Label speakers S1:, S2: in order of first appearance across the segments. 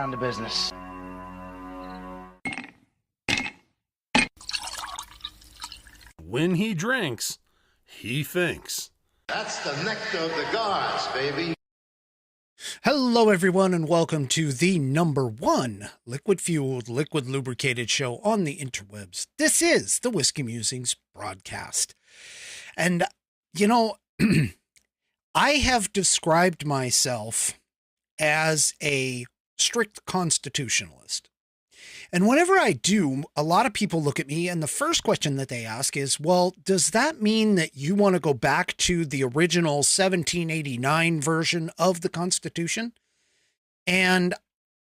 S1: down to business.
S2: When he drinks, he thinks.
S3: That's the nectar of the gods, baby.
S4: Hello, everyone, and welcome to the #1 liquid-fueled, liquid-lubricated show on the interwebs. This is the Whiskey Musings Broadcast. And, you know, I have described myself as a strict constitutionalist. And whenever I do, a lot of people look at me and the first question that they ask is, well, does that mean that you want to go back to the original 1789 version of the Constitution? And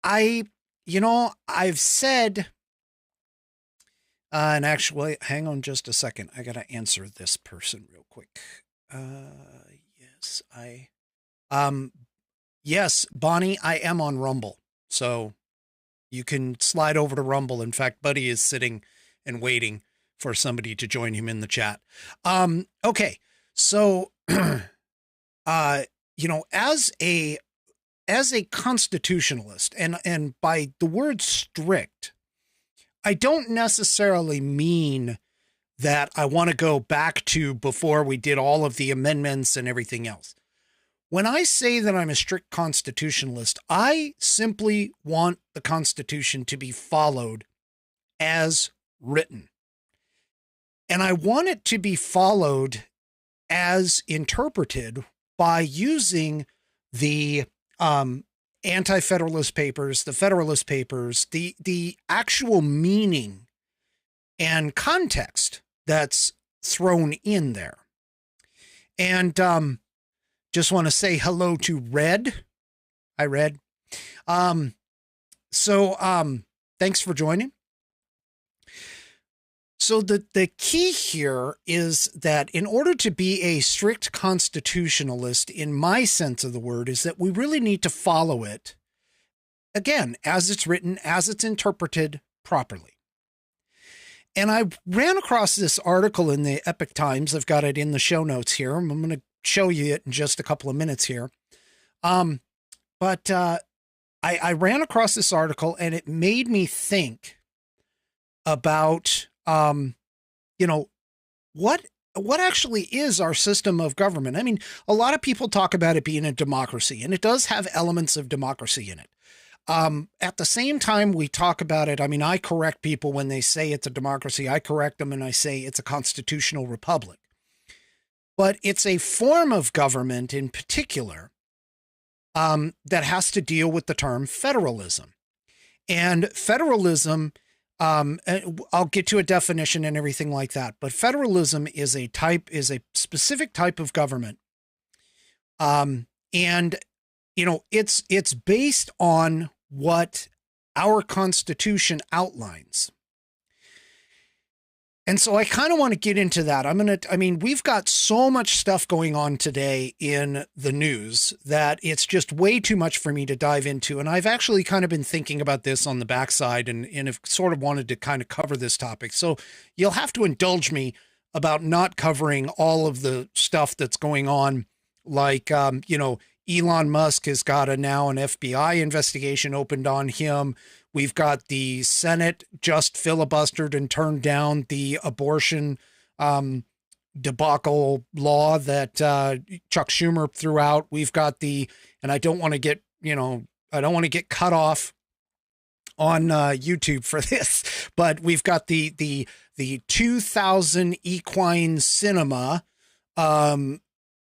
S4: I've said, and actually, hang on just a second. I got to answer this person real quick. Yes, Bonnie, I am on Rumble. So you can slide over to Rumble. In fact, Buddy is sitting and waiting for somebody to join him in the chat. Okay. So, as a constitutionalist, and by the word strict, I don't necessarily mean that I want to go back to before we did all of the amendments and everything else. When I say that I'm a strict constitutionalist, I simply want the Constitution to be followed as written. And I want it to be followed as interpreted by using the Anti-Federalist Papers, the Federalist Papers, the actual meaning and context that's thrown in there. And just want to say hello to Red. Hi, Red. Thanks for joining. So the key here is that in order to be a strict constitutionalist, in my sense of the word, is that we really need to follow it, again, as it's written, as it's interpreted properly. And I ran across this article in the Epoch Times. I've got it in the show notes here. I'm going to show you it in just a couple of minutes here. I ran across this article and it made me think about, what actually is our system of government? I mean, a lot of people talk about it being a democracy, and it does have elements of democracy in it. At the same time we talk about it, I mean, I correct people when they say it's a democracy. I correct them and I say it's a constitutional republic. But it's a form of government in particular that has to deal with the term federalism. And federalism, I'll get to a definition and everything like that, but federalism is a specific type of government. It's based on what our Constitution outlines. And so I kind of want to get into that. We've got so much stuff going on today in the news that it's just way too much for me to dive into. And I've actually kind of been thinking about this on the backside and have sort of wanted to kind of cover this topic. So you'll have to indulge me about not covering all of the stuff that's going on. Like, Elon Musk has got now an FBI investigation opened on him. We've got the Senate just filibustered and turned down the abortion debacle law that Chuck Schumer threw out. We've got and I don't want to get cut off on YouTube for this, but we've got the 2000 Equine Cinema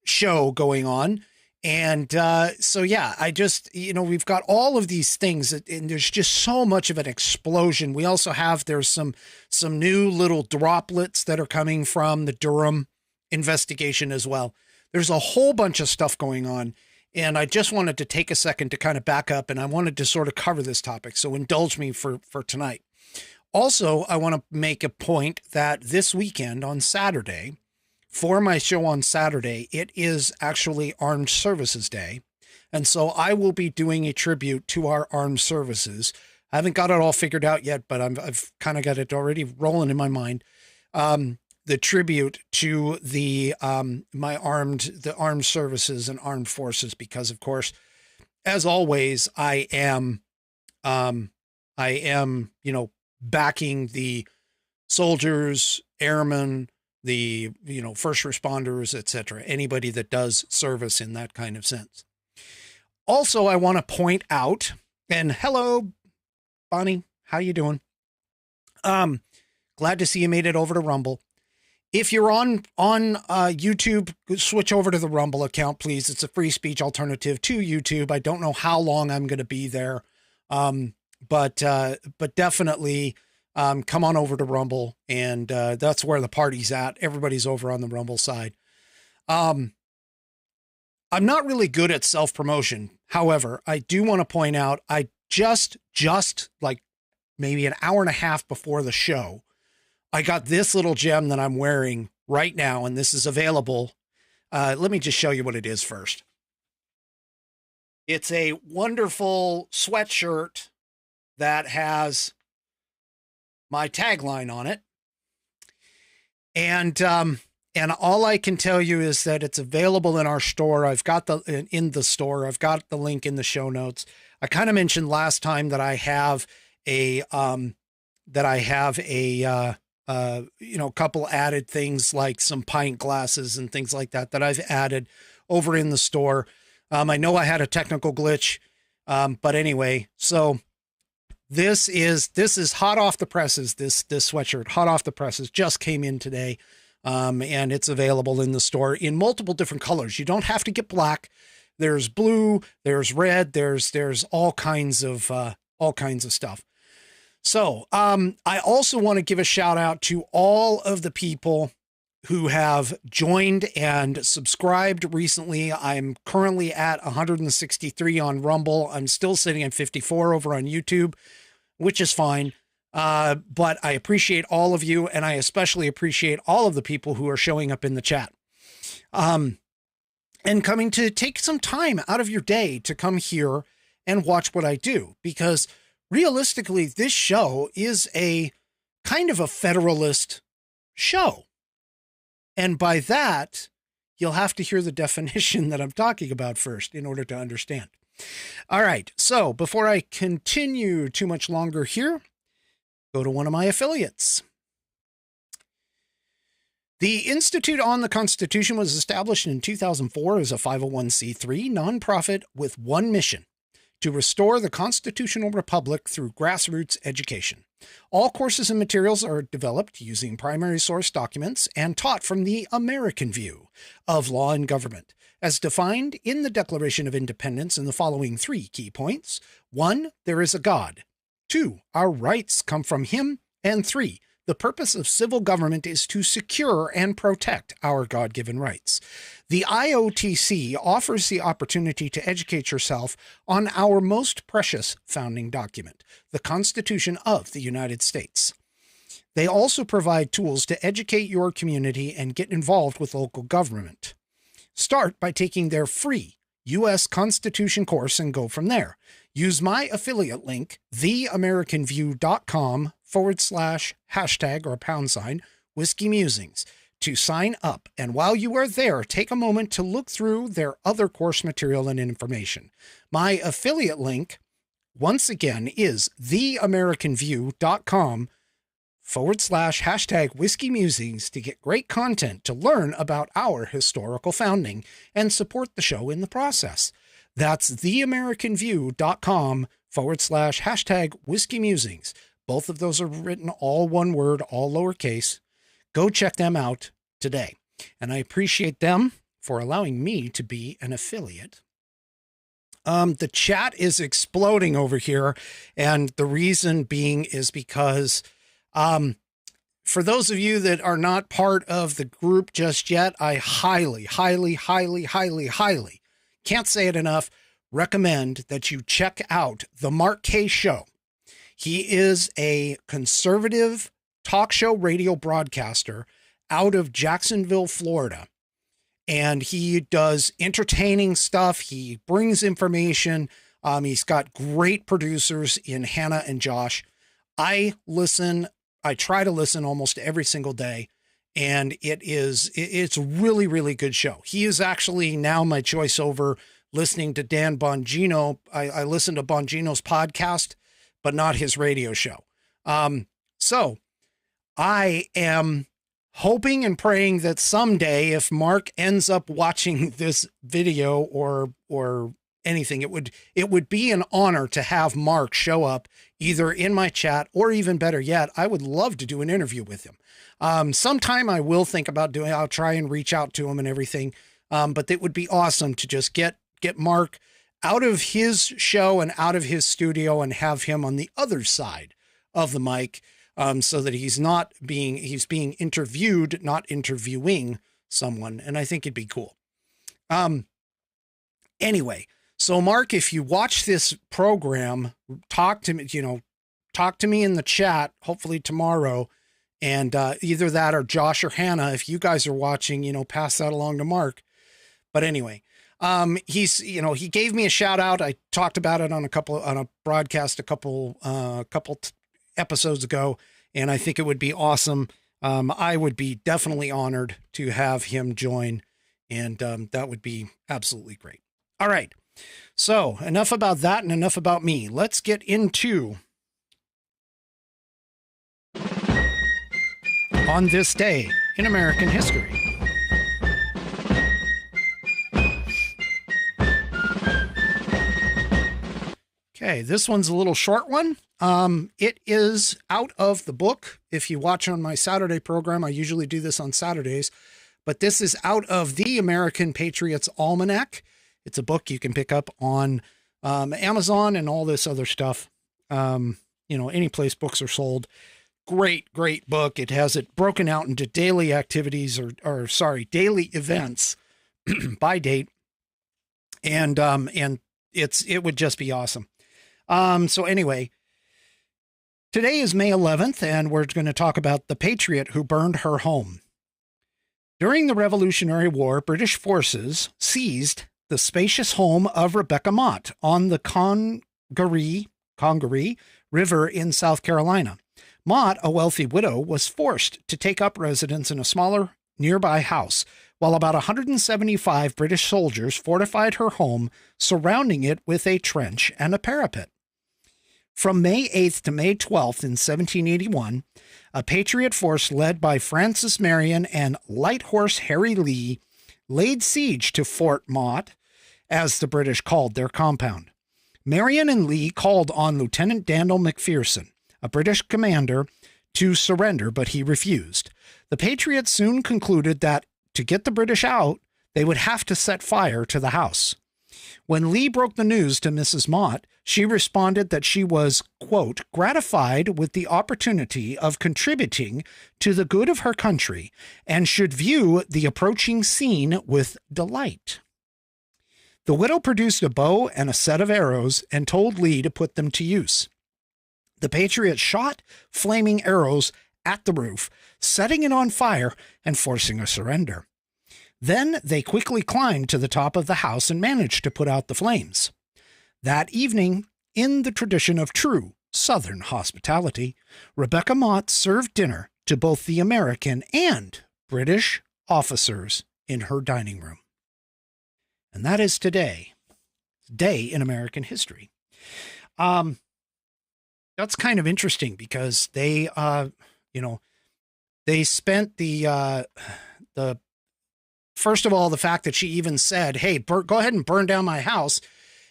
S4: show going on. And we've got all of these things and there's just so much of an explosion. We also there's some new little droplets that are coming from the Durham investigation as well. There's a whole bunch of stuff going on. And I just wanted to take a second to kind of back up and I wanted to sort of cover this topic. So indulge me for tonight. Also, I want to make a point that this weekend on Saturday, for my show on Saturday, it is actually Armed Services Day. And so I will be doing a tribute to our armed services. I haven't got it all figured out yet, but I've kind of got it already rolling in my mind. The tribute to the armed services and armed forces, because of course, as always, I am I am, backing the soldiers, airmen, the, first responders, etc. Anybody that does service in that kind of sense. Also, I want to point out, and hello, Bonnie, how you doing? Glad to see you made it over to Rumble. If you're on YouTube, switch over to the Rumble account, please. It's a free speech alternative to YouTube. I don't know how long I'm going to be there. But definitely, come on over to Rumble, and, that's where the party's at. Everybody's over on the Rumble side. I'm not really good at self-promotion. However, I do want to point out, I just like maybe an hour and a half before the show, I got this little gem that I'm wearing right now, and this is available. Let me just show you what it is first. It's a wonderful sweatshirt that has my tagline on it. And all I can tell you is that it's available in our store. I've got in the store. I've got the link in the show notes. I kind of mentioned last time that I have a couple added things like some pint glasses and things like that I've added over in the store. I know I had a technical glitch. But anyway, so this is hot off the presses. This sweatshirt, hot off the presses, just came in today. And it's available in the store in multiple different colors. You don't have to get black. There's blue, there's red, there's all kinds of stuff. So, I also want to give a shout out to all of the people who have joined and subscribed recently. I'm currently at 163 on Rumble. I'm still sitting at 54 over on YouTube, which is fine. But I appreciate all of you, and I especially appreciate all of the people who are showing up in the chat. And coming to take some time out of your day to come here and watch what I do, because realistically, this show is a kind of a Federalist show. And by that, you'll have to hear the definition that I'm talking about first in order to understand. All right. So before I continue too much longer here, go to one of my affiliates. The Institute on the Constitution was established in 2004 as a 501c3 nonprofit with one mission: to restore the constitutional republic through grassroots education. All courses and materials are developed using primary source documents and taught from the American view of law and government, as defined in the Declaration of Independence in the following 3 key points. 1, there is a God. 2, our rights come from him. And 3, the purpose of civil government is to secure and protect our God-given rights. The IOTC offers the opportunity to educate yourself on our most precious founding document, the Constitution of the United States. They also provide tools to educate your community and get involved with local government. Start by taking their free U.S. Constitution course and go from there. Use my affiliate link, theamericanview.com/# or # Whiskey Musings to sign up. And while you are there, take a moment to look through their other course material and information. My affiliate link, once again, is theamericanview.com / Whiskey Musings to get great content to learn about our historical founding and support the show in the process. That's theamericanview.com / Whiskey Musings. Both of those are written all one word, all lowercase. Go check them out today. And I appreciate them for allowing me to be an affiliate. The chat is exploding over here. And the reason being is because, for those of you that are not part of the group just yet, I highly, can't say it enough, recommend that you check out the Mark K Show. He is a conservative talk show radio broadcaster out of Jacksonville, Florida. And he does entertaining stuff. He brings information. He's got great producers in Hannah and Josh. I try to listen almost every single day, and it's really, really good show. He is actually now my choice over listening to Dan Bongino. I listen to Bongino's podcast, but not his radio show. So I am hoping and praying that someday, if Mark ends up watching this video or anything, it would be an honor to have Mark show up either in my chat, or even better yet, I would love to do an interview with him. Sometime I will think about doing, I'll try and reach out to him and everything. But it would be awesome to just get Mark out of his show and out of his studio and have him on the other side of the mic, so that he's being interviewed, not interviewing someone. And I think it'd be cool. Anyway, so Mark, if you watch this program, talk to me in the chat, hopefully tomorrow. And either that or Josh or Hannah, if you guys are watching, pass that along to Mark. But anyway, he gave me a shout out. I talked about it on a broadcast a couple episodes ago, and I think it would be awesome. I would be definitely honored to have him join, and that would be absolutely great. All right. So enough about that and enough about me. Let's get into On This Day in American History. Okay, this one's a little short one. It is out of the book. If you watch on my Saturday program, I usually do this on Saturdays, but this is out of the American Patriots Almanac. It's a book you can pick up on Amazon and all this other stuff. Any place books are sold. Great book. It has it broken out into daily activities daily events by date. And it would just be awesome. So anyway, today is May 11th, and we're going to talk about the patriot who burned her home. During the Revolutionary War, British forces seized the spacious home of Rebecca Mott on the Congaree River in South Carolina. Mott, a wealthy widow, was forced to take up residence in a smaller nearby house, while about 175 British soldiers fortified her home, surrounding it with a trench and a parapet. From May 8th to May 12th in 1781, a patriot force led by Francis Marion and Light Horse Harry Lee laid siege to Fort Mott, as the British called their compound. Marion and Lee called on Lieutenant Daniel McPherson, a British commander, to surrender, but he refused. The Patriots soon concluded that to get the British out, they would have to set fire to the house. When Lee broke the news to Mrs. Mott, she responded that she was, quote, gratified with the opportunity of contributing to the good of her country and should view the approaching scene with delight. The widow produced a bow and a set of arrows and told Lee to put them to use. The Patriots shot flaming arrows at the roof, setting it on fire and forcing a surrender. Then they quickly climbed to the top of the house and managed to put out the flames. That evening, in the tradition of true Southern hospitality, Rebecca Mott served dinner to both the American and British officers in her dining room. And that is today, Day in American History. That's kind of interesting because they spent the first of all, the fact that she even said, hey, go ahead and burn down my house.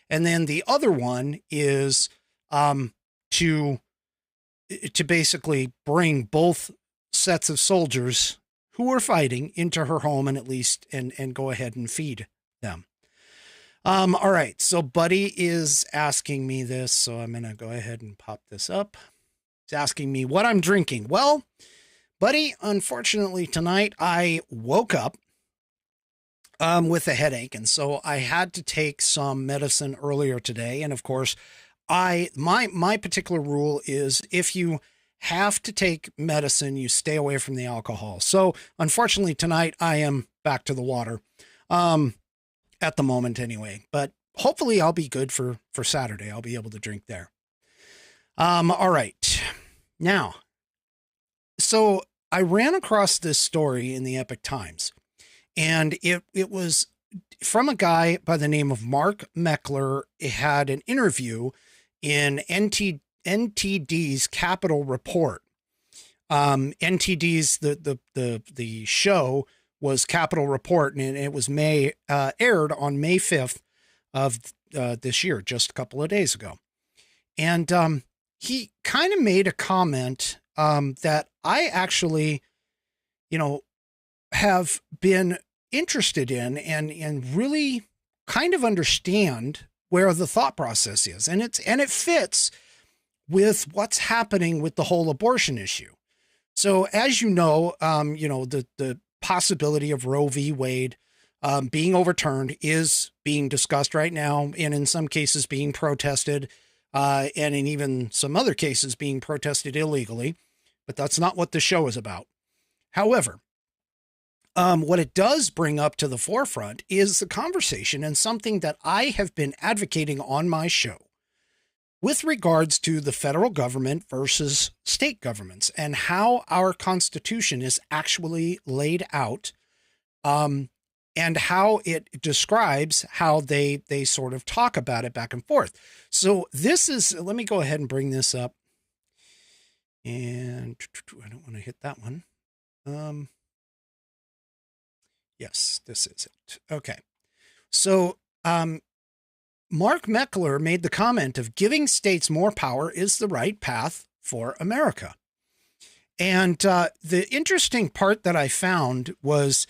S4: And then the other one is to basically bring both sets of soldiers who were fighting into her home and at least and go ahead and feed them. All right. So Buddy is asking me this. So I'm going to go ahead and pop this up. He's asking me what I'm drinking. Well, Buddy, unfortunately tonight I woke up with a headache. And so I had to take some medicine earlier today. And of course, my particular rule is if you have to take medicine, you stay away from the alcohol. So unfortunately tonight I am back to the water, at the moment anyway, but hopefully I'll be good for Saturday. I'll be able to drink there. All right. Now, so I ran across this story in the Epoch Times, and it was from a guy by the name of Mark Meckler. It had an interview in NTD's Capitol Report. NTD's the show was Capitol Report, and it was aired on May 5th of this year, just a couple of days ago. And he kind of made a comment that I actually, have been interested in and really kind of understand where the thought process is. And it fits with what's happening with the whole abortion issue. So as the possibility of Roe v. Wade being overturned is being discussed right now, and in some cases being protested, and in even some other cases being protested illegally. But that's not what the show is about. However, what it does bring up to the forefront is the conversation, and something that I have been advocating on my show, with regards to the federal government versus state governments and how our Constitution is actually laid out, and how it describes how they sort of talk about it back and forth. So let me go ahead and bring this up. And I don't want to hit that one. Yes, this is it. Okay. So, Mark Meckler made the comment of giving states more power is the right path for America. And the interesting part that I found was,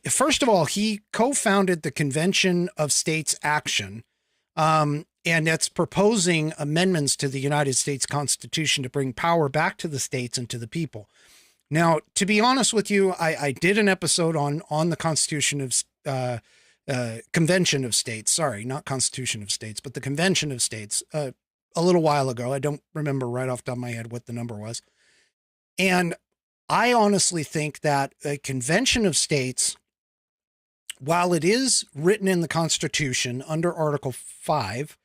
S4: first of all, he co-founded the Convention of States Action, and that's proposing amendments to the United States Constitution to bring power back to the states and to the people. Now, to be honest with you, I did an episode on the Constitution of Convention of States. Sorry, not Constitution of States, but the Convention of States a little while ago. I don't remember right off the top of my head what the number was. And I honestly think that a Convention of States, while it is written in the Constitution under Article 5,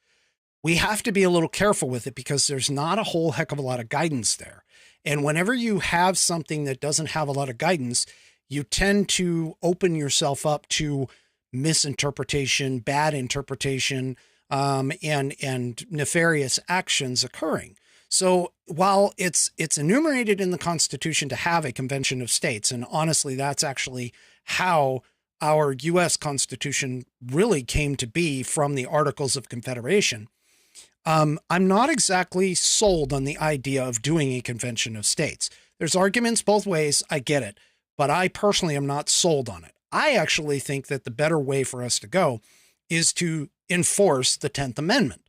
S4: we have to be a little careful with it because there's not a whole heck of a lot of guidance there. And whenever you have something that doesn't have a lot of guidance, you tend to open yourself up to misinterpretation, bad interpretation, and nefarious actions occurring. So while it's enumerated in the Constitution to have a Convention of States, and honestly, that's actually how our U.S. Constitution really came to be from the Articles of Confederation, I'm not exactly sold on the idea of doing a Convention of States. There's arguments both ways. I get it, but I personally am not sold on it. I actually think that the better way for us to go is to enforce the 10th Amendment.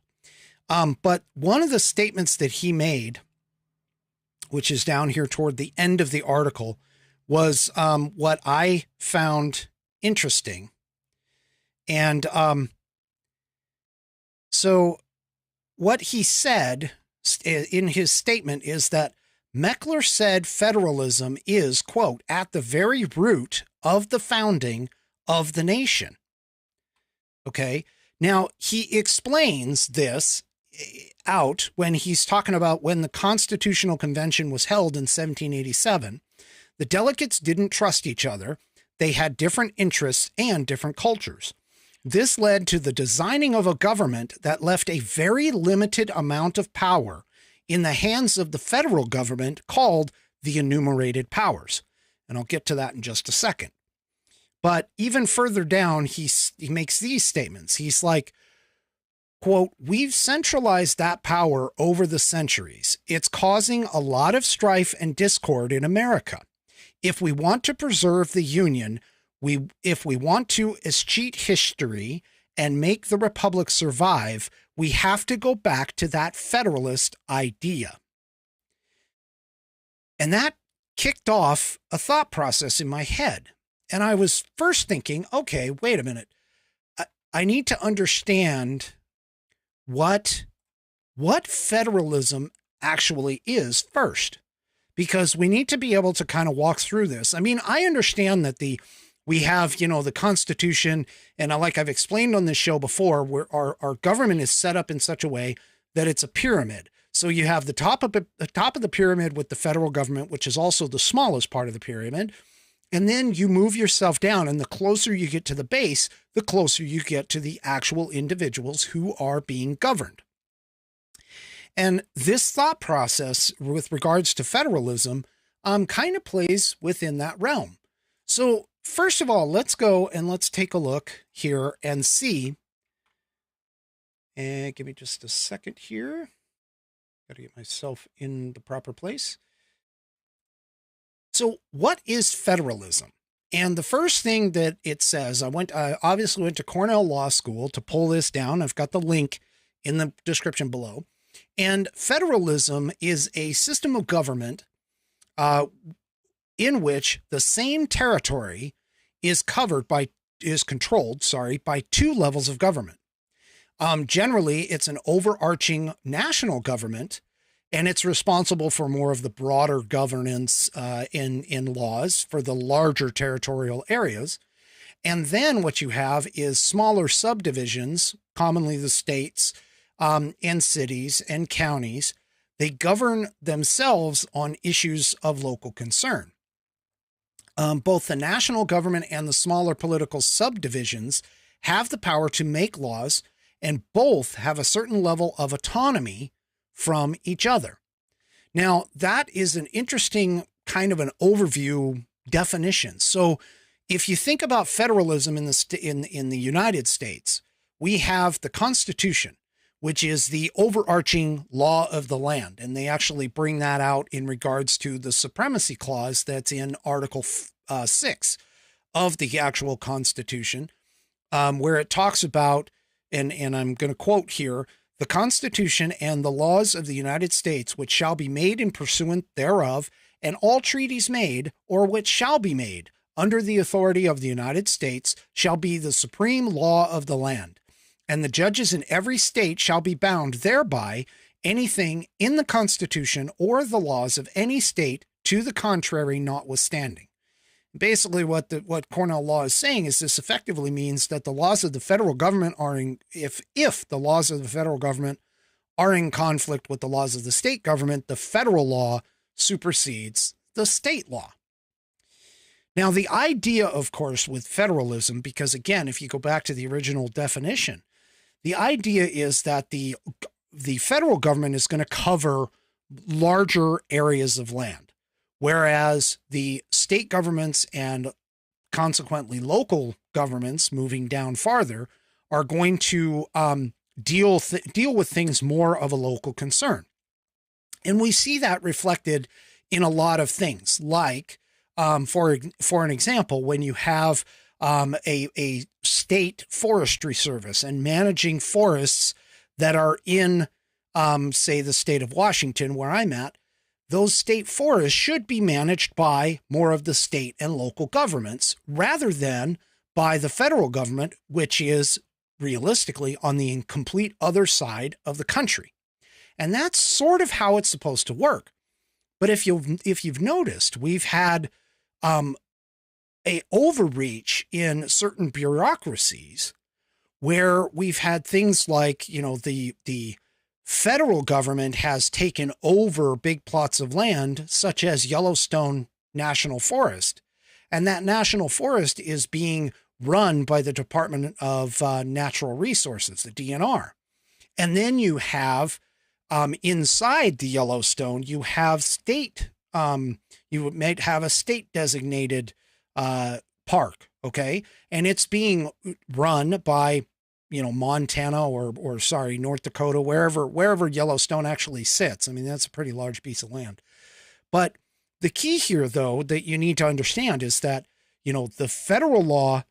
S4: But one of the statements that he made, which is down here toward the end of the article, was what I found interesting. And so what he said in his statement is that Meckler said federalism is, quote, at the very root of the founding of the nation. Okay. Now he explains this out when he's talking about when the Constitutional Convention was held in 1787, the delegates didn't trust each other. They had different interests and different cultures. This led to the designing of a government that left a very limited amount of power in the hands of the federal government called the enumerated powers. And I'll get to that in just a second. But even further down, he makes these statements. He's like, quote, we've centralized that power over the centuries. It's causing a lot of strife and discord in America. If we want to preserve the Union, if we want to escheat history and make the Republic survive, we have to go back to that Federalist idea. And that kicked off a thought process in my head. And I was first thinking, okay, wait a minute. I need to understand what federalism actually is first, because we need to be able to kind of walk through this. I mean, I understand that we have, the Constitution, and like I've explained on this show before, where our government is set up in such a way that it's a pyramid. So you have the top of the pyramid with the federal government, which is also the smallest part of the pyramid. And then you move yourself down, and the closer you get to the base, the closer you get to the actual individuals who are being governed. And this thought process with regards to federalism kind of plays within that realm. So first of all, let's go and let's take a look here and see. And give me just a second here. Got to get myself in the proper place. So what is federalism? And the first thing that it says, I obviously went to Cornell Law School to pull this down. I've got the link in the description below. And federalism is a system of government in which the same territory is controlled by two levels of government. Generally, it's an overarching national government, and it's responsible for more of the broader governance in laws for the larger territorial areas. And then what you have is smaller subdivisions, commonly the states and cities and counties. They govern themselves on issues of local concern. Both the national government and the smaller political subdivisions have the power to make laws, and both have a certain level of autonomy from each other. Now, that is an interesting kind of an overview definition. So if you think about federalism in the United States, we have the Constitution, which is the overarching law of the land. And they actually bring that out in regards to the supremacy clause that's in Article 6 of the actual Constitution, where it talks about, and I'm going to quote here, the Constitution and the laws of the United States, which shall be made in pursuant thereof, and all treaties made, or which shall be made, under the authority of the United States, shall be the supreme law of the land. And the judges in every state shall be bound thereby, anything in the Constitution or the laws of any state to the contrary notwithstanding. Basically, what Cornell law is saying is this effectively means that the laws of the federal government if the laws of the federal government are in conflict with the laws of the state government, the federal law supersedes the state law. Now, the idea, of course, with federalism, because again, if you go back to the original definition, the idea is that the federal government is going to cover larger areas of land, whereas the state governments and consequently local governments moving down farther are going to deal with things more of a local concern. And we see that reflected in a lot of things, like, for an example, when you have a state forestry service and managing forests that are in, say, the state of Washington, where I'm at, those state forests should be managed by more of the state and local governments rather than by the federal government, which is realistically on the complete other side of the country. And that's sort of how it's supposed to work. But if you've noticed, we've had a overreach in certain bureaucracies where we've had things like, the federal government has taken over big plots of land, such as Yellowstone National Forest. And that national forest is being run by the Department of Natural Resources, the DNR. And then you have inside the Yellowstone, you have you might have a state designated park. Okay. And it's being run by, Montana or North Dakota, wherever Yellowstone actually sits. I mean, that's a pretty large piece of land. But the key here, though, that you need to understand is that, the federal law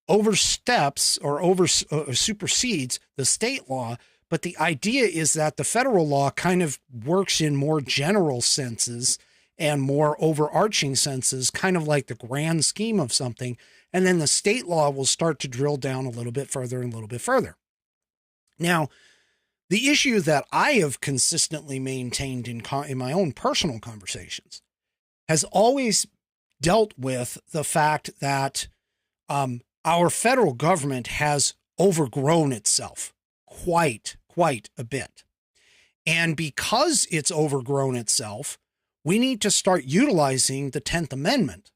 S4: oversteps or supersedes the state law. But the idea is that the federal law kind of works in more general senses and more overarching senses, kind of like the grand scheme of something. And then the state law will start to drill down a little bit further and a little bit further. Now, the issue that I have consistently maintained in my own personal conversations has always dealt with the fact that our federal government has overgrown itself quite a bit. And because it's overgrown itself, we need to start utilizing the 10th Amendment.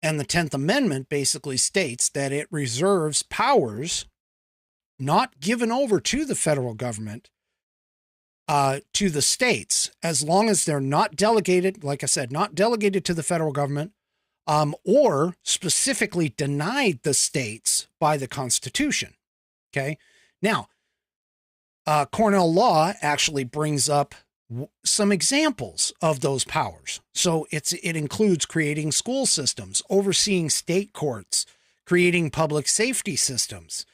S4: And the 10th Amendment basically states that it reserves powers not given over to the federal government to the states, as long as they're not delegated, like I said, not delegated to the federal government, or specifically denied the states by the Constitution. Okay. Now, Cornell law actually brings up some examples of those powers. So it includes creating school systems, overseeing state courts, creating public safety systems,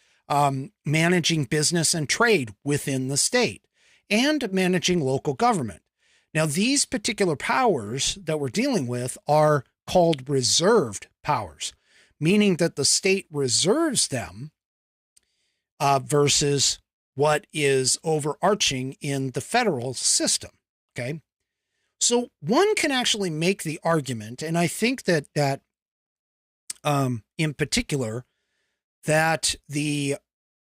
S4: managing business and trade within the state, and managing local government. Now, these particular powers that we're dealing with are called reserved powers, meaning that the state reserves them versus what is overarching in the federal system. Okay. So one can actually make the argument, and I think that in particular, that the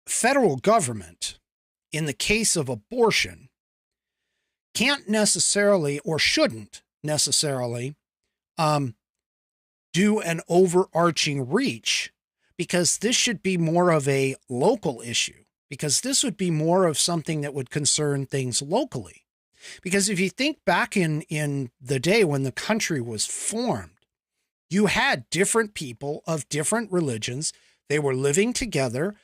S4: federal government, in the case of abortion, can't necessarily or shouldn't necessarily do an overarching reach, because this should be more of a local issue, because this would be more of something that would concern things locally. Because if you think back in the day when the country was formed, you had different people of different religions. They were living together.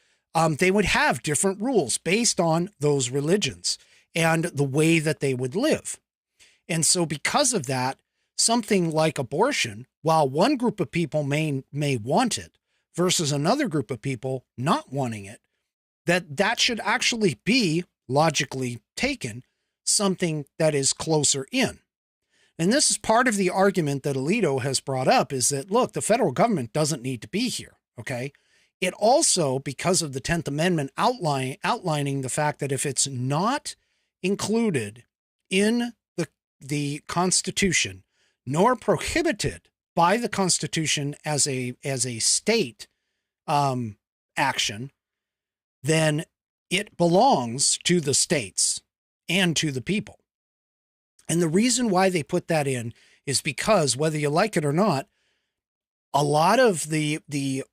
S4: They would have different rules based on those religions and the way that they would live. And so because of that, something like abortion, while one group of people may want it versus another group of people not wanting it, that should actually be, logically taken, something that is closer in. And this is part of the argument that Alito has brought up, is that, look, the federal government doesn't need to be here, okay? It also, because of the 10th Amendment outlining the fact that if it's not included in the Constitution, nor prohibited by the Constitution as a state action, then it belongs to the states and to the people. And the reason why they put that in is because, whether you like it or not, a lot of the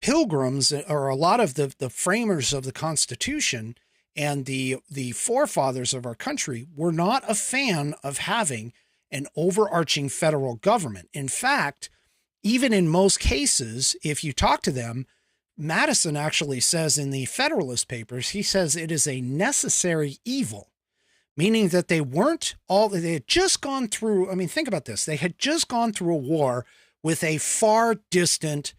S4: pilgrims, or a lot of the framers of the Constitution and the forefathers of our country, were not a fan of having an overarching federal government. In fact, even in most cases, if you talk to them, Madison actually says in the Federalist Papers, he says it is a necessary evil, meaning that they had just gone through, I mean, think about this. They had just gone through a war with a far distant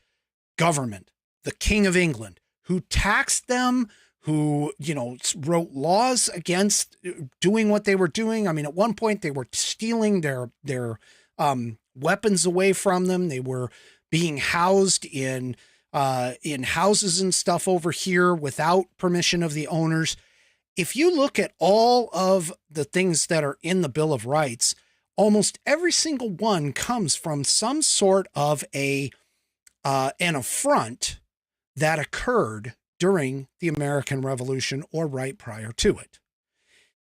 S4: government, the King of England, who taxed them, who, wrote laws against doing what they were doing. I mean, at one point they were stealing their weapons away from them. They were being housed in houses and stuff over here without permission of the owners. If you look at all of the things that are in the Bill of Rights, almost every single one comes from some sort of an affront that occurred during the American Revolution or right prior to it.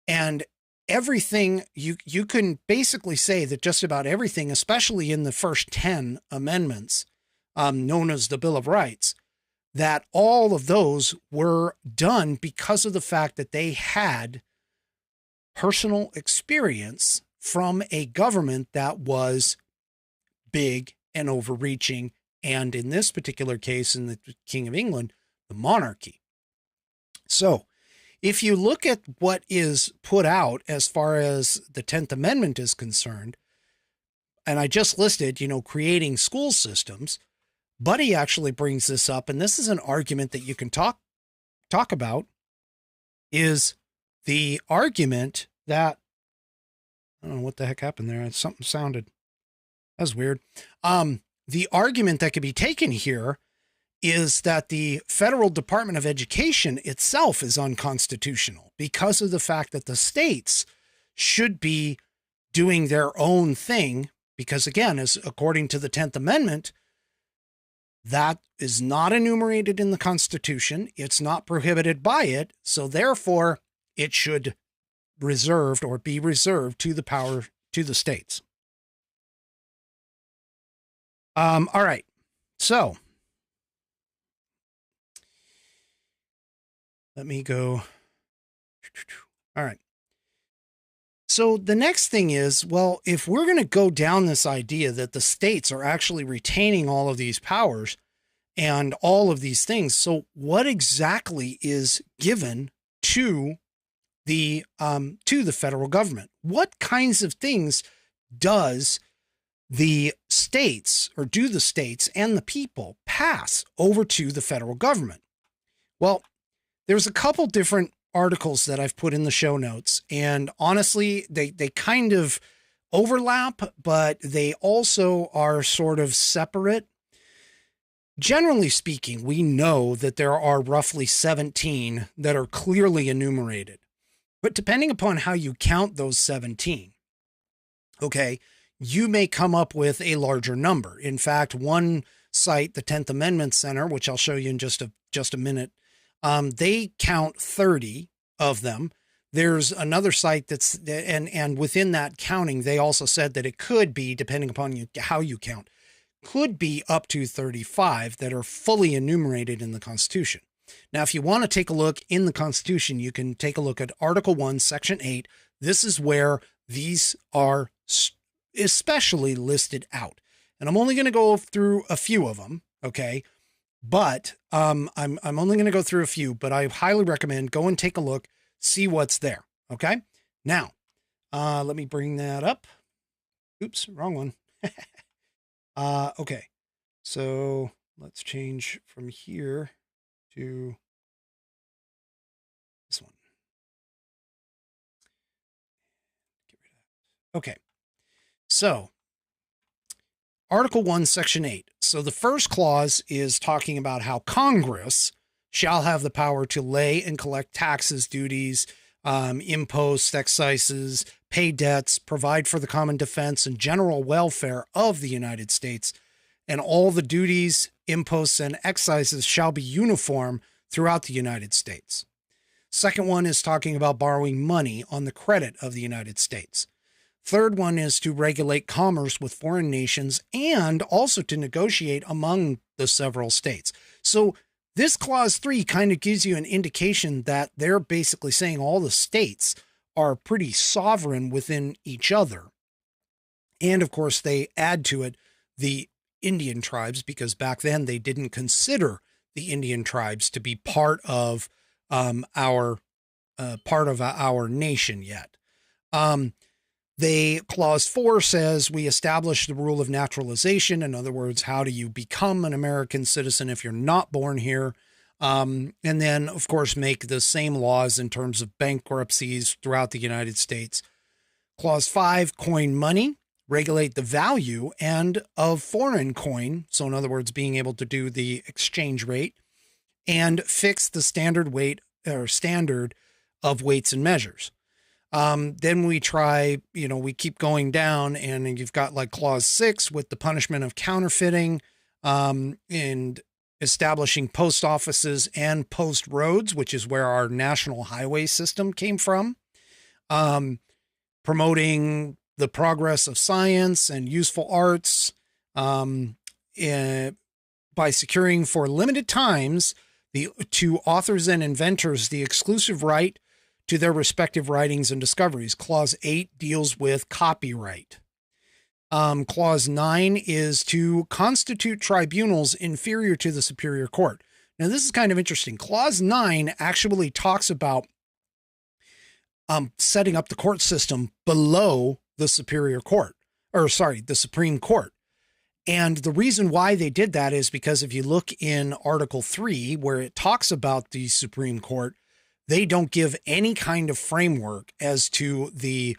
S4: And everything, you can basically say that just about everything, especially in the first 10 amendments, known as the Bill of Rights, that all of those were done because of the fact that they had personal experience from a government that was big and overreaching, and in this particular case, in the King of England, the monarchy. So if you look at what is put out as far as the 10th Amendment is concerned, and I just listed, creating school systems, Buddy actually brings this up, and this is an argument that you can talk about, is the argument that, I don't know what the heck happened there. Something sounded, that was weird. The argument that could be taken here is that the Federal Department of Education itself is unconstitutional because of the fact that the states should be doing their own thing, because again, as according to the 10th Amendment, that is not enumerated in the Constitution. It's not prohibited by it. So therefore it should be reserved to the power to the states. All right. So let me go. All right. So the next thing is, well, if we're going to go down this idea that the states are actually retaining all of these powers and all of these things, so what exactly is given to the federal government? What kinds of things does the states, or do the states and the people, pass over to the federal government? Well, there's a couple different articles that I've put in the show notes, and honestly, they kind of overlap, but they also are sort of separate. Generally speaking, we know that there are roughly 17 that are clearly enumerated, but depending upon how you count those 17, okay, you may come up with a larger number. In fact, one site, the 10th Amendment Center, which I'll show you in just a minute, they count 30 of them. There's another site that's, and within that counting, they also said that it could be, depending upon how you count, could be up to 35 that are fully enumerated in the Constitution. Now, if you want to take a look in the Constitution, you can take a look at Article 1, Section 8. This is where these are especially listed out. And I'm only going to go through a few of them, okay? But I'm only going to go through a few, but I highly recommend go and take a look, see what's there, okay? Now, let me bring that up. Oops, wrong one. Okay, so let's change from here to this one. Get rid of that. Okay, so Article 1, Section 8. So the first clause is talking about how Congress shall have the power to lay and collect taxes, duties, imposts, excises, pay debts, provide for the common defense and general welfare of the United States, and all the duties, imposts, and excises shall be uniform throughout the United States. Second one is talking about borrowing money on the credit of the United States. Third one is to regulate commerce with foreign nations and also to negotiate among the several states. So this clause 3 kind of gives you an indication that they're basically saying all the states are pretty sovereign within each other. And of course, they add to it the Indian tribes, because back then they didn't consider the Indian tribes to be part of our nation yet. Clause 4 says we establish the rule of naturalization. In other words, how do you become an American citizen if you're not born here? And then, of course, make the same laws in terms of bankruptcies throughout the United States. Clause 5, coin money, regulate the value and of foreign coin. So in other words, being able to do the exchange rate and fix the standard weight or standard of weights and measures. Then we we keep going down, and you've got like clause 6 with the punishment of counterfeiting, and establishing post offices and post roads, which is where our national highway system came from. Promoting the progress of science and useful arts, by securing for limited times to authors and inventors the exclusive right to their respective writings and discoveries. Clause 8 deals with copyright. Clause 9 is to constitute tribunals inferior to the superior court. Now, this is kind of interesting. Clause 9 actually talks about setting up the court system below the superior court, the Supreme Court. And the reason why they did that is because if you look in Article 3, where it talks about the Supreme Court, they don't give any kind of framework as to the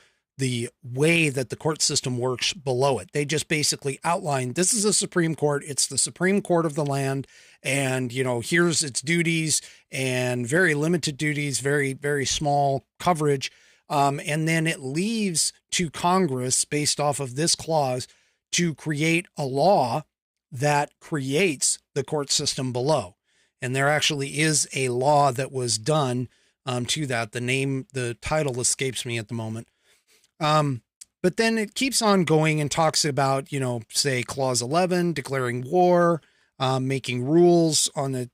S4: way that the court system works below it. They just basically outline, this is a Supreme Court. It's the Supreme Court of the land. And, here's its duties, and very limited duties, very, very small coverage. And then it leaves to Congress, based off of this clause, to create a law that creates the court system below. And there actually is a law that was done to that. The title escapes me at the moment. But then it keeps on going and talks about, say clause 11, declaring war, making rules on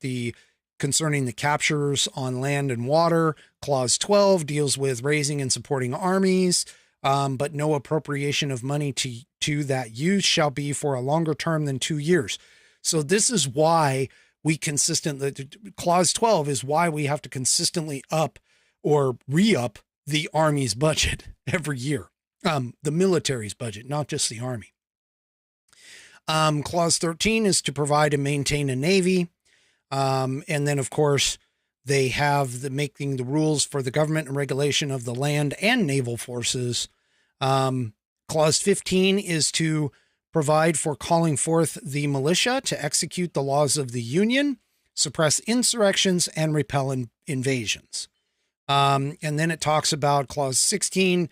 S4: concerning the captures on land and water. Clause 12 deals with raising and supporting armies. but no appropriation of money to that use shall be for a longer term than 2 years. So this is why we clause 12 is why we have to consistently up or re-up the Army's budget every year. The military's budget, not just the Army. Clause 13 is to provide and maintain a Navy. And then, of course, they have making the rules for the government and regulation of the land and naval forces. Clause 15 is to provide for calling forth the militia to execute the laws of the Union, suppress insurrections, and repel invasions. And then it talks about Clause 16,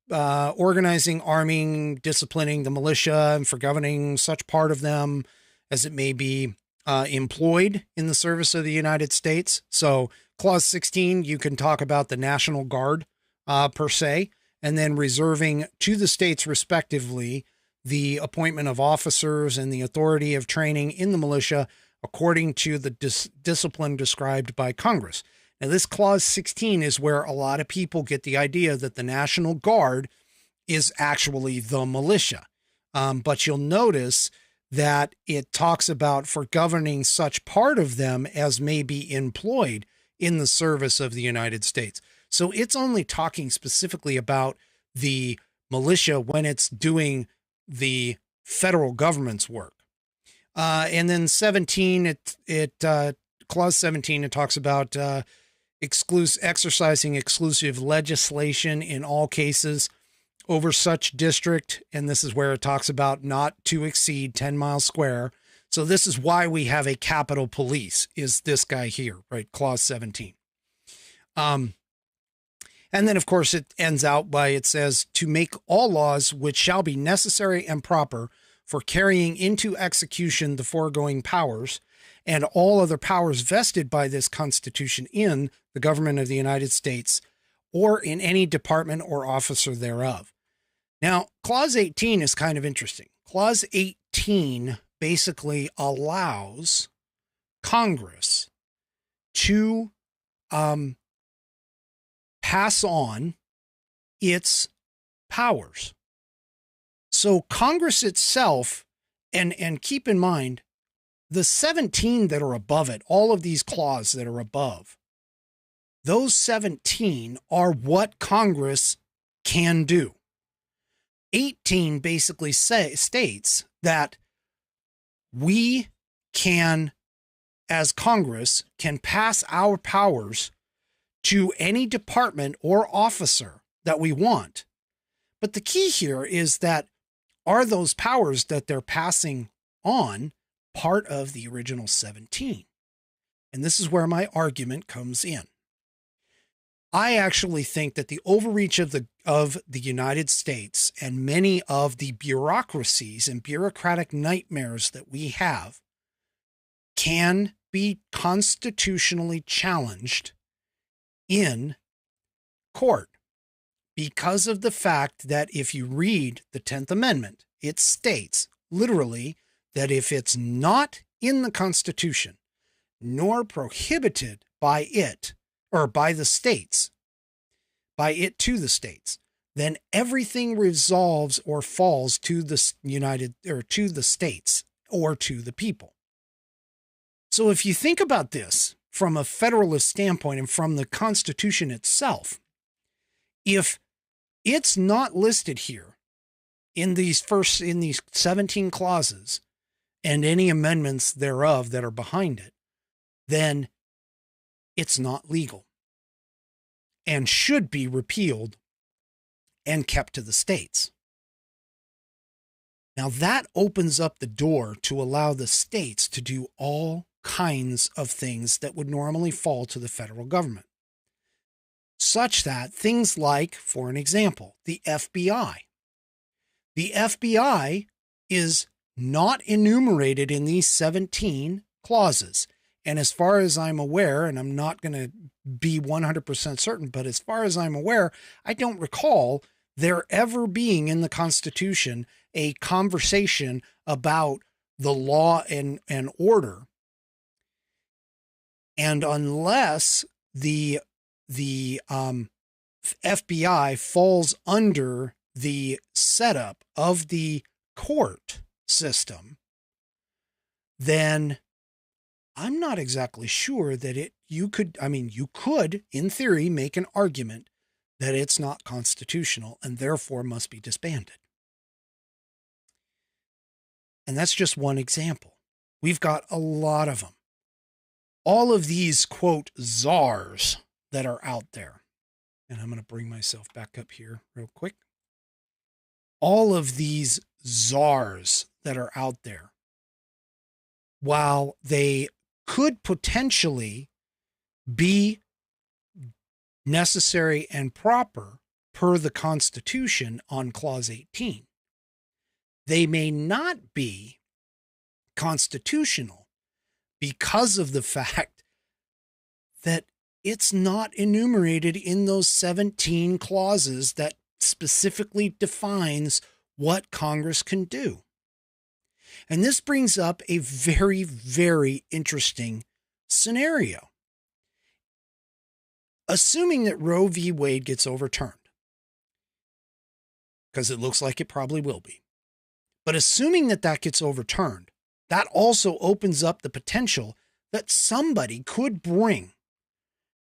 S4: organizing, arming, disciplining the militia, and for governing such part of them as it may be employed in the service of the United States. So Clause 16, you can talk about the National Guard per se, and then reserving to the states respectively the appointment of officers and the authority of training in the militia according to the discipline described by Congress. Now, this Clause 16 is where a lot of people get the idea that the National Guard is actually the militia. But you'll notice that it talks about for governing such part of them as may be employed in the service of the United States. So it's only talking specifically about the militia when it's doing the federal government's work. And then 17, Clause 17, it talks about exercising exclusive legislation in all cases over such district. And this is where it talks about not to exceed 10 miles square. So this is why we have a Capitol Police, is this guy here, right? Clause 17. And then, of course, it ends out by, it says, to make all laws which shall be necessary and proper for carrying into execution the foregoing powers and all other powers vested by this Constitution in the government of the United States or in any department or officer thereof. Now, Clause 18 is kind of interesting. Clause 18 basically allows Congress to pass on its powers. So Congress itself, and keep in mind, the 17 that are above it, all of these clauses that are above, those 17 are what Congress can do. 18 basically states that we can, as Congress, can pass our powers to any department or officer that we want. But the key here is that, are those powers that they're passing on part of the original 17? And this is where my argument comes in. I actually think that the overreach of the United States and many of the bureaucracies and bureaucratic nightmares that we have can be constitutionally challenged in court because of the fact that if you read the 10th Amendment, it states literally that if it's not in the Constitution nor prohibited by it or by the states, by it to the states, then everything resolves or falls to the United or to the states or to the people. So if you think about this from a federalist standpoint and from the Constitution itself, if it's not listed here in these 17 clauses and any amendments thereof that are behind it, then it's not legal and should be repealed and kept to the states. Now that opens up the door to allow the states to do all kinds of things that would normally fall to the federal government, such that things like, for an example, the FBI. The FBI is not enumerated in these 17 clauses. And as far as I'm aware, and I'm not going to be 100% certain, but as far as I'm aware, I don't recall there ever being in the Constitution a conversation about the law and order. And unless the FBI falls under the setup of the court system, then I'm not exactly sure that you could, in theory, make an argument that it's not constitutional and therefore must be disbanded. And that's just one example. We've got a lot of them. All of these, quote, czars that are out there. And I'm going to bring myself back up here real quick. All of these czars that are out there, while they could potentially be necessary and proper per the Constitution on Clause 18, they may not be constitutional because of the fact that it's not enumerated in those 17 clauses that specifically defines what Congress can do. And this brings up a very, very interesting scenario. Assuming that Roe v. Wade gets overturned, because it looks like it probably will be, but assuming that that gets overturned, that also opens up the potential that somebody could bring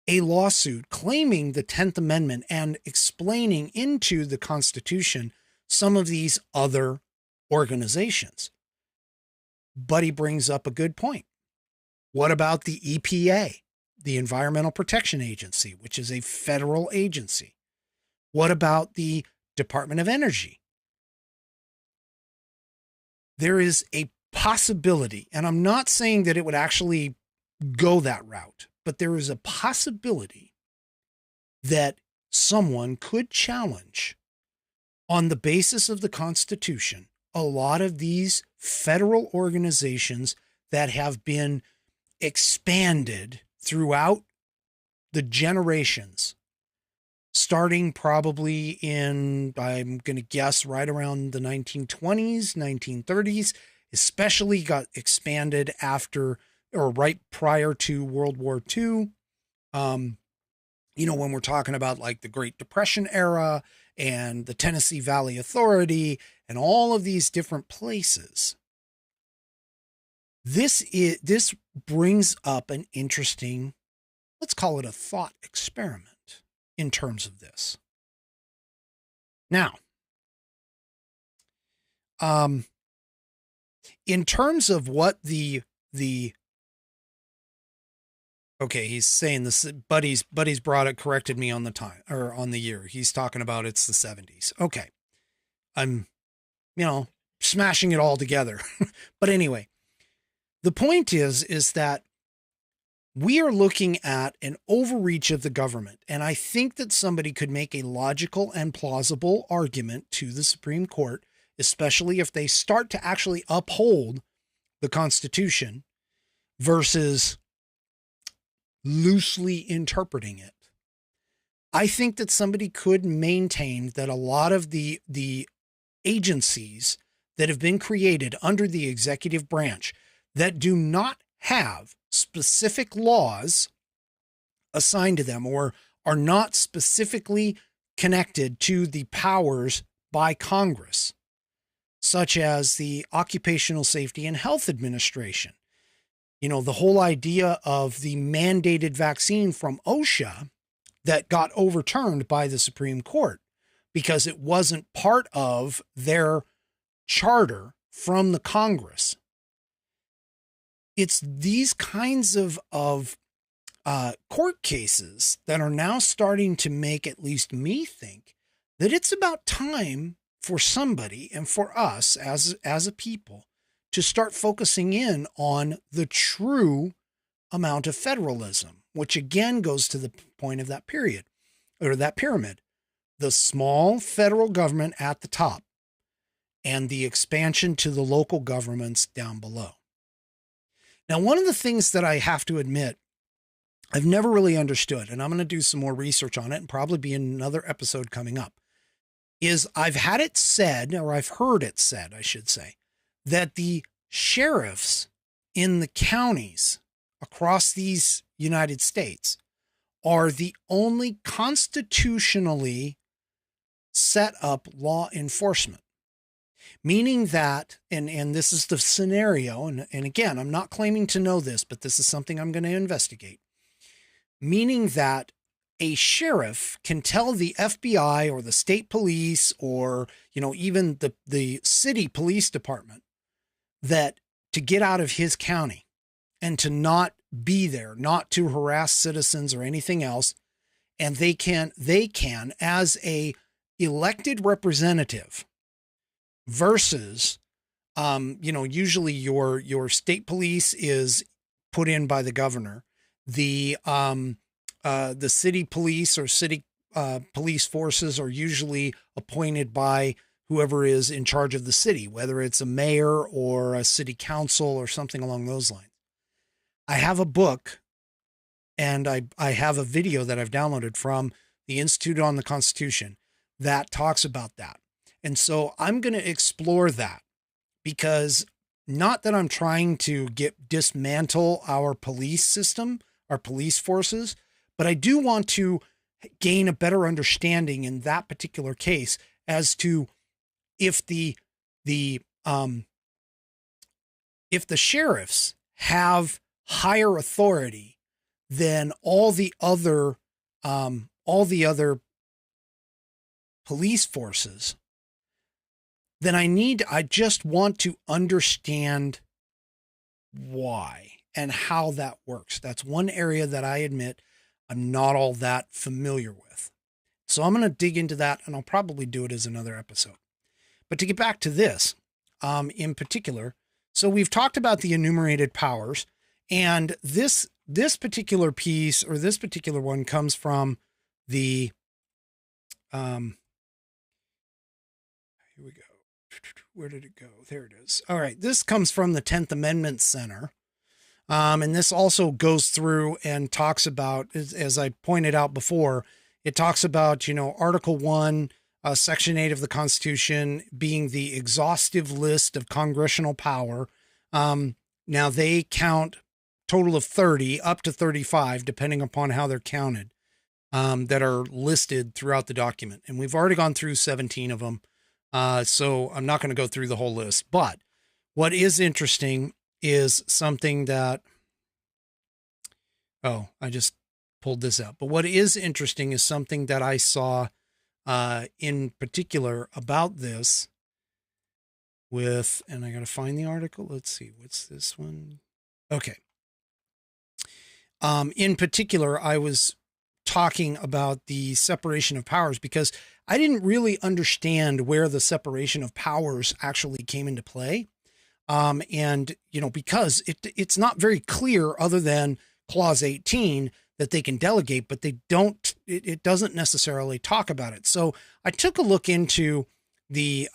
S4: a lawsuit claiming the 10th Amendment and explaining into the Constitution some of these other organizations. But he brings up a good point. What about the EPA, the Environmental Protection Agency, which is a federal agency? What about the Department of Energy? There is a possibility, and I'm not saying that it would actually go that route, but there is a possibility that someone could challenge, on the basis of the Constitution, a lot of these federal organizations that have been expanded throughout the generations, starting probably in, I'm going to guess, right around the 1920s, 1930s, especially got expanded after or right prior to World War II. When we're talking about like the Great Depression era and the Tennessee Valley Authority and all of these different places. This brings up an interesting, let's call it a thought experiment in terms of this. Now, in terms of what okay, he's saying this, Buddy's brought it, corrected me on the time or on the year. He's talking about it's the 70s. Okay. I'm, smashing it all together. But anyway, the point is that we are looking at an overreach of the government. And I think that somebody could make a logical and plausible argument to the Supreme Court, especially if they start to actually uphold the Constitution versus loosely interpreting it. I think that somebody could maintain that a lot of the agencies that have been created under the executive branch that do not have specific laws assigned to them or are not specifically connected to the powers by Congress, such as the Occupational Safety and Health Administration. The whole idea of the mandated vaccine from OSHA that got overturned by the Supreme Court because it wasn't part of their charter from the Congress. It's these kinds of court cases that are now starting to make at least me think that it's about time for somebody and for us as a people to start focusing in on the true amount of federalism, which again goes to the point of that period or that pyramid, the small federal government at the top and the expansion to the local governments down below. Now, one of the things that I have to admit, I've never really understood, and I'm going to do some more research on it and probably be in another episode coming up, is I've had it said, or I've heard it said, I should say, that the sheriffs in the counties across these United States are the only constitutionally set up law enforcement, meaning that, and this is the scenario, and again, I'm not claiming to know this, but this is something I'm going to investigate, meaning that a sheriff can tell the FBI or the state police or, even the city police department that to get out of his county and to not be there, not to harass citizens or anything else. And they can, as a elected representative versus, usually your state police is put in by the governor. The city police or city police forces are usually appointed by whoever is in charge of the city, whether it's a mayor or a city council or something along those lines. I have a book and I have a video that I've downloaded from the Institute on the Constitution that talks about that. And so I'm going to explore that, because not that I'm trying to dismantle our police system, our police forces, but I do want to gain a better understanding in that particular case as to if the sheriffs have higher authority than all the other police forces, then I just want to understand why and how that works. That's one area that I admit I'm not all that familiar with. So I'm going to dig into that, and I'll probably do it as another episode. But to get back to this, in particular, so we've talked about the enumerated powers, and this particular piece, or this particular one, comes from the, here we go. Where did it go? There it is. All right. This comes from the 10th Amendment Center. And this also goes through and talks about, as I pointed out before, it talks about, Article 1, Section 8 of the Constitution being the exhaustive list of congressional power. Now they count total of 30 up to 35, depending upon how they're counted, that are listed throughout the document. And we've already gone through 17 of them. So I'm not going to go through the whole list, but what is interesting is something that, I just pulled this out, but what is interesting is something that I saw, in particular about this and I got to find the article. Let's see, what's this one? Okay. In particular, I was talking about the separation of powers because I didn't really understand where the separation of powers actually came into play. And, because it's not very clear other than Clause 18 that they can delegate, but they don't, it doesn't necessarily talk about it. So I took a look into the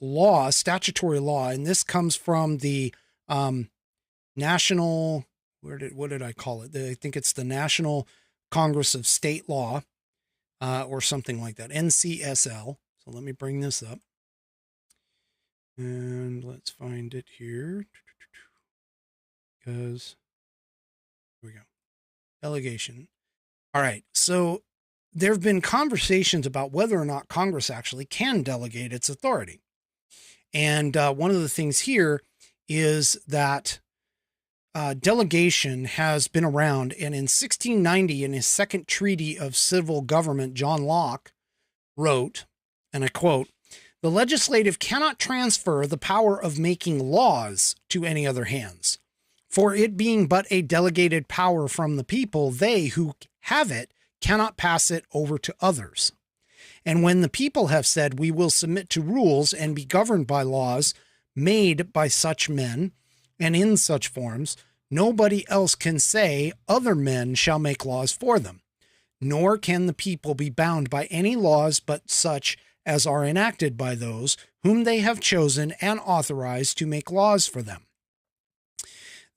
S4: law, statutory law, and this comes from the, National, what did I call it? I think it's the National Congress of State Law, or something like that, NCSL. So let me bring this up. And let's find it here. Because, here we go. Delegation. All right. So there have been conversations about whether or not Congress actually can delegate its authority. And one of the things here is that delegation has been around. And in 1690, in his second treaty of civil government, John Locke wrote, and I quote, "The legislative cannot transfer the power of making laws to any other hands. For it being but a delegated power from the people, they who have it cannot pass it over to others. And when the people have said, we will submit to rules and be governed by laws made by such men and in such forms, nobody else can say other men shall make laws for them. Nor can the people be bound by any laws but such as are enacted by those whom they have chosen and authorized to make laws for them.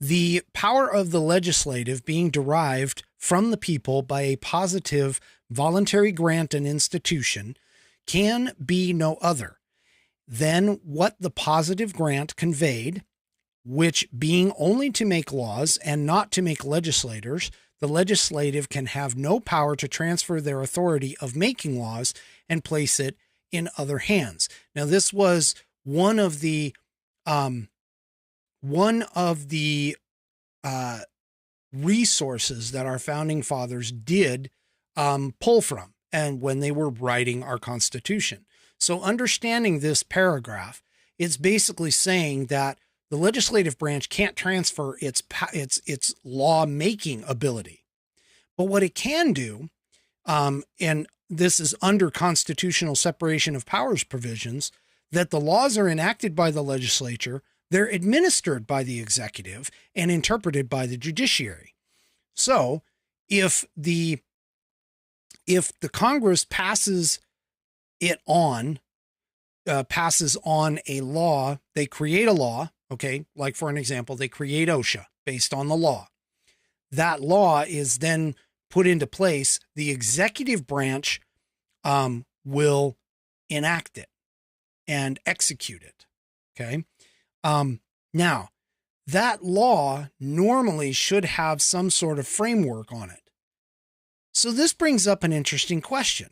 S4: The power of the legislative being derived from the people by a positive voluntary grant and institution can be no other than what the positive grant conveyed, which being only to make laws and not to make legislators, the legislative can have no power to transfer their authority of making laws and place it in other hands. Now, this was one of the resources that our founding fathers did pull from, and when they were writing our Constitution. So understanding this paragraph, it's basically saying that the legislative branch can't transfer its law-making ability. But what it can do, and this is under constitutional separation of powers provisions, that the laws are enacted by the legislature, they're administered by the executive, and interpreted by the judiciary. So if the Congress passes on a law, they create a law, okay, like for an example, they create OSHA based on the law. That law is then put into place. The executive branch will enact it and execute it, okay? Now, that law normally should have some sort of framework on it. So this brings up an interesting question.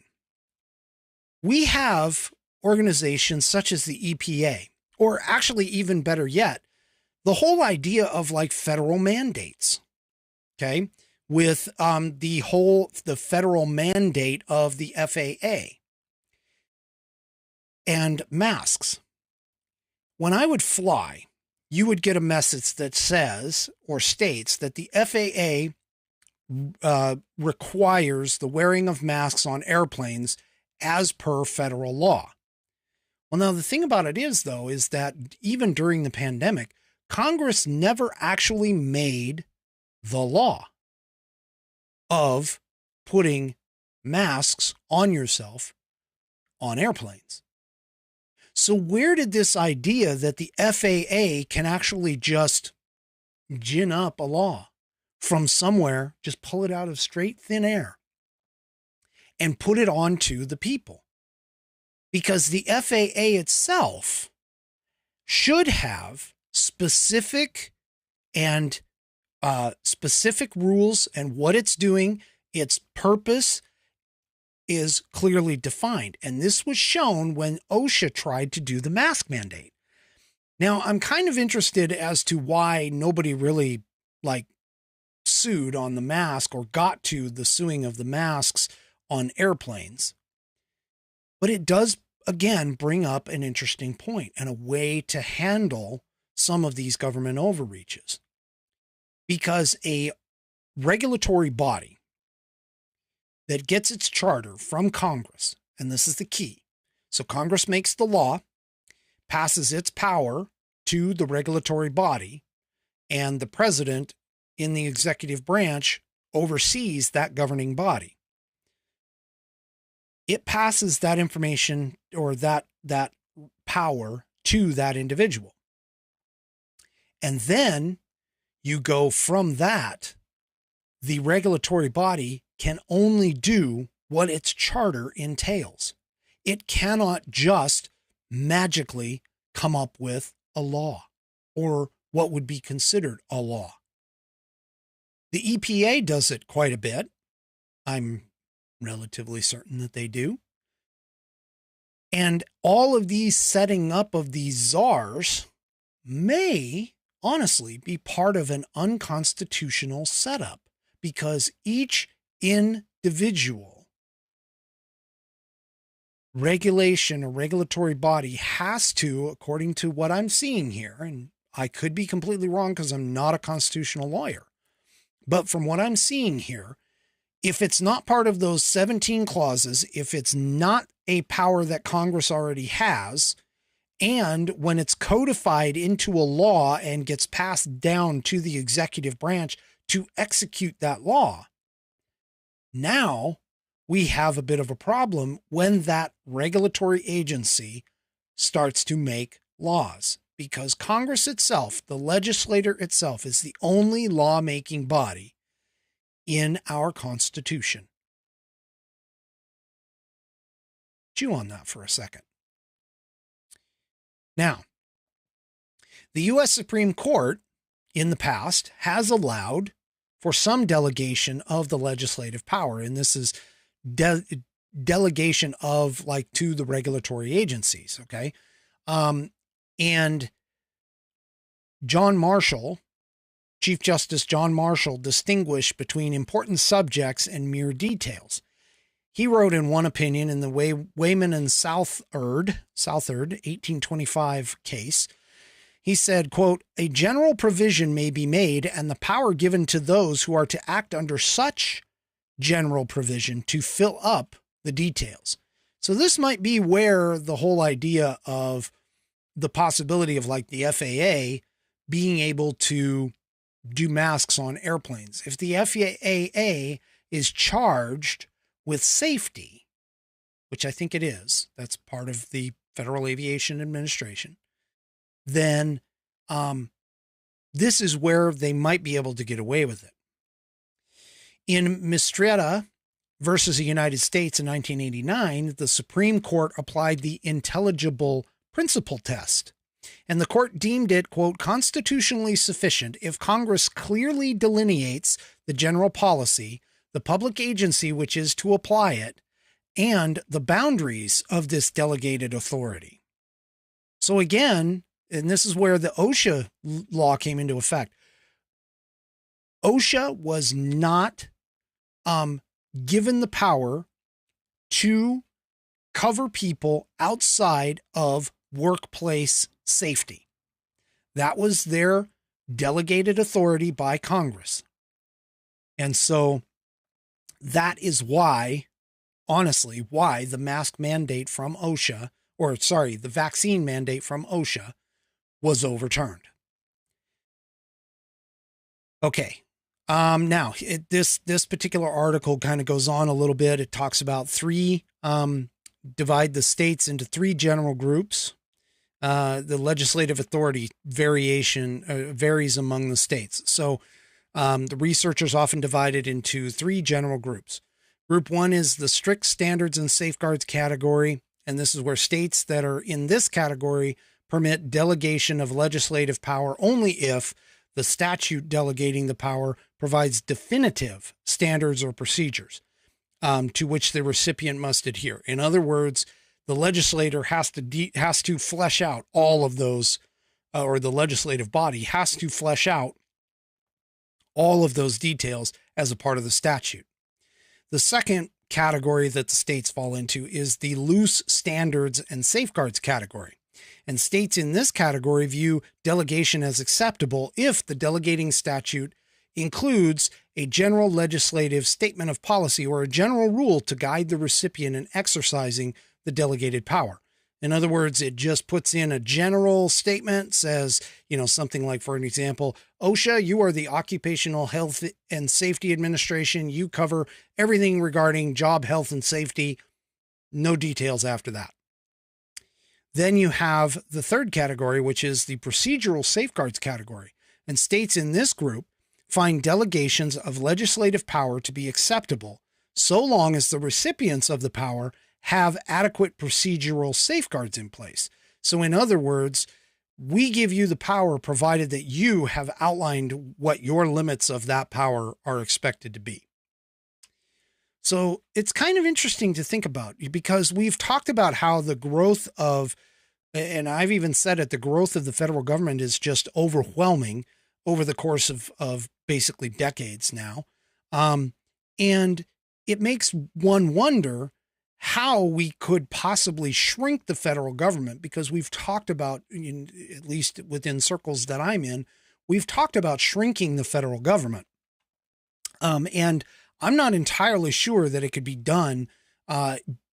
S4: We have organizations such as the EPA, or actually even better yet, the whole idea of like federal mandates, okay, with the federal mandate of the FAA and masks. When I would fly, you would get a message that says or states that the FAA requires the wearing of masks on airplanes as per federal law. Well, now the thing about it is, though, is that even during the pandemic, Congress never actually made the law of putting masks on yourself on airplanes. So where did this idea that the FAA can actually just gin up a law from somewhere, just pull it out of straight thin air and put it onto the people? Because the FAA itself should have specific rules, and what it's doing, its purpose is clearly defined. And this was shown when OSHA tried to do the mask mandate. Now, I'm kind of interested as to why nobody really sued on the mask or got to the suing of the masks on airplanes. But it does, again, bring up an interesting point and a way to handle some of these government overreaches. Because a regulatory body that gets its charter from Congress, and this is the key. So Congress makes the law, passes its power to the regulatory body, and the president in the executive branch oversees that governing body. It passes that information or that power to that individual. And then you go from that, the regulatory body can only do what its charter entails. It cannot just magically come up with a law or what would be considered a law. The EPA does it quite a bit. I'm relatively certain that they do. And all of these setting up of these czars may honestly be part of an unconstitutional setup, because each individual regulation or regulatory body has to, according to what I'm seeing here, and I could be completely wrong because I'm not a constitutional lawyer, but from what I'm seeing here, if it's not part of those 17 clauses, if it's not a power that Congress already has, and when it's codified into a law and gets passed down to the executive branch to execute that law, now we have a bit of a problem when that regulatory agency starts to make laws, because Congress itself, the legislator itself, is the only lawmaking body in our Constitution. Chew on that for a second. Now, the U.S. Supreme Court in the past has allowed for some delegation of the legislative power. And this is delegation of, like, to the regulatory agencies. Okay. And John Marshall, Chief Justice John Marshall, distinguished between important subjects and mere details. He wrote in one opinion in the Wayman and Southard 1825 case, he said, quote, "A general provision may be made and the power given to those who are to act under such general provision to fill up the details." So this might be where the whole idea of the possibility of, like, the FAA being able to do masks on airplanes. If the FAA is charged with safety, which I think it is, that's part of the Federal Aviation Administration, then this is where they might be able to get away with it. In Mistretta versus the United States in 1989, the Supreme Court applied the intelligible principle test, and the court deemed it, quote, "constitutionally sufficient if Congress clearly delineates the general policy, the public agency which is to apply it, and the boundaries of this delegated authority." So again, and this is where the OSHA law came into effect. OSHA was not given the power to cover people outside of workplace safety. That was their delegated authority by Congress. And so that is why, honestly, why the mask mandate from OSHA, the vaccine mandate from OSHA was overturned. Okay. Now this particular article kind of goes on a little bit. It talks about divide the states into three general groups. The legislative authority varies among the states. So the researchers often divide it into three general groups. Group one is the strict standards and safeguards category. And this is where states that are in this category permit delegation of legislative power only if the statute delegating the power provides definitive standards or procedures to which the recipient must adhere. In other words, the legislator has to flesh out all of those, or the legislative body has to flesh out all of those details as a part of the statute. The second category that the states fall into is the loose standards and safeguards category. And states in this category view delegation as acceptable if the delegating statute includes a general legislative statement of policy or a general rule to guide the recipient in exercising the delegated power. In other words, it just puts in a general statement, says, something like, for an example, OSHA, you are the Occupational Health and Safety Administration. You cover everything regarding job health and safety. No details after that. Then you have the third category, which is the procedural safeguards category. And states in this group find delegations of legislative power to be acceptable so long as the recipients of the power have adequate procedural safeguards in place. So in other words, we give you the power provided that you have outlined what your limits of that power are expected to be. So it's kind of interesting to think about, because we've talked about how the growth of, and I've even said it, the growth of the federal government is just overwhelming over the course of basically decades now. And it makes one wonder how we could possibly shrink the federal government, because we've talked about, at least within circles that I'm in, we've talked about shrinking the federal government. And I'm not entirely sure that it could be done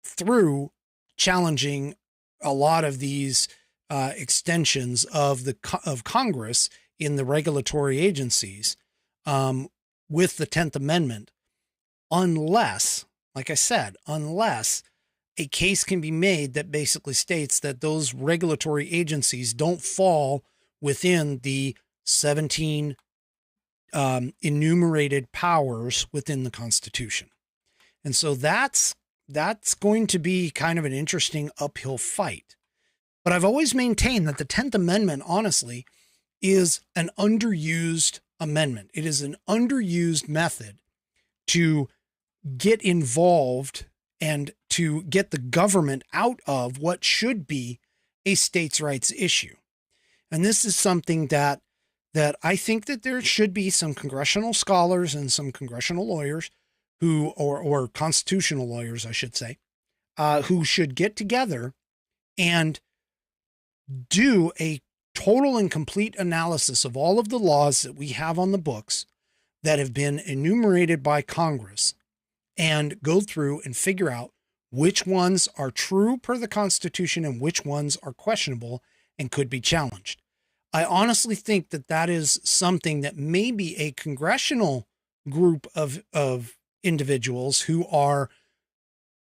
S4: through challenging a lot of these extensions of Congress in the regulatory agencies with the 10th Amendment, unless, like I said, unless a case can be made that basically states that those regulatory agencies don't fall within the 17 enumerated powers within the Constitution. And so that's going to be kind of an interesting uphill fight. But I've always maintained that the 10th Amendment, honestly, is an underused amendment. It is an underused method to get involved and to get the government out of what should be a states' rights issue. And this is something that I think that there should be some congressional scholars and some congressional lawyers who, or constitutional lawyers, I should say, who should get together and do a total and complete analysis of all of the laws that we have on the books that have been enumerated by Congress and go through and figure out which ones are true per the Constitution and which ones are questionable and could be challenged. I honestly think that that is something that maybe a congressional group of individuals who are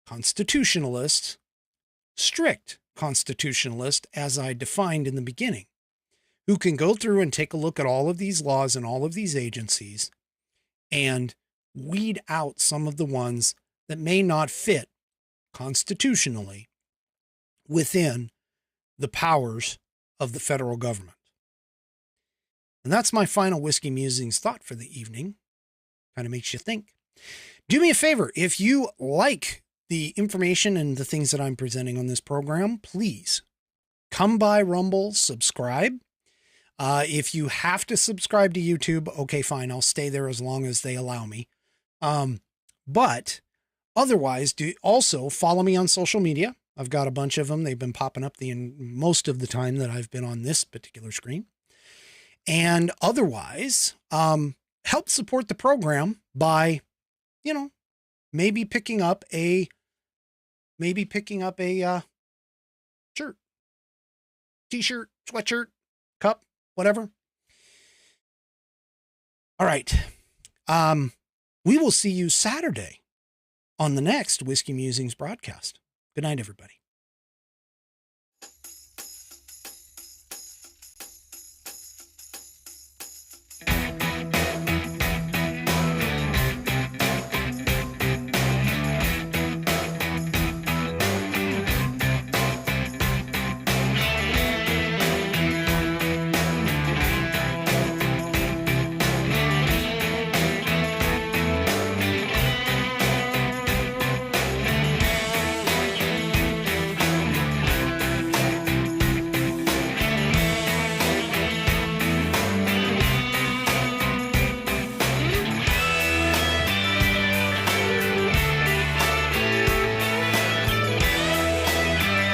S4: constitutionalists, strict constitutionalists, as I defined in the beginning, who can go through and take a look at all of these laws and all of these agencies and weed out some of the ones that may not fit constitutionally within the powers of the federal government. And that's my final Whiskey Musings thought for the evening. Kind of makes you think. Do me a favor. If you like the information and the things that I'm presenting on this program, please come by Rumble, subscribe. If you have to subscribe to YouTube, okay, fine. I'll stay there as long as they allow me. But otherwise, do also follow me on social media. I've got a bunch of them. They've been popping up most of the time that I've been on this particular screen. And otherwise, help support the program by, maybe picking up a shirt, t-shirt, sweatshirt, cup, whatever. All right. We will see you Saturday on the next Whiskey Musings broadcast. Good night, everybody.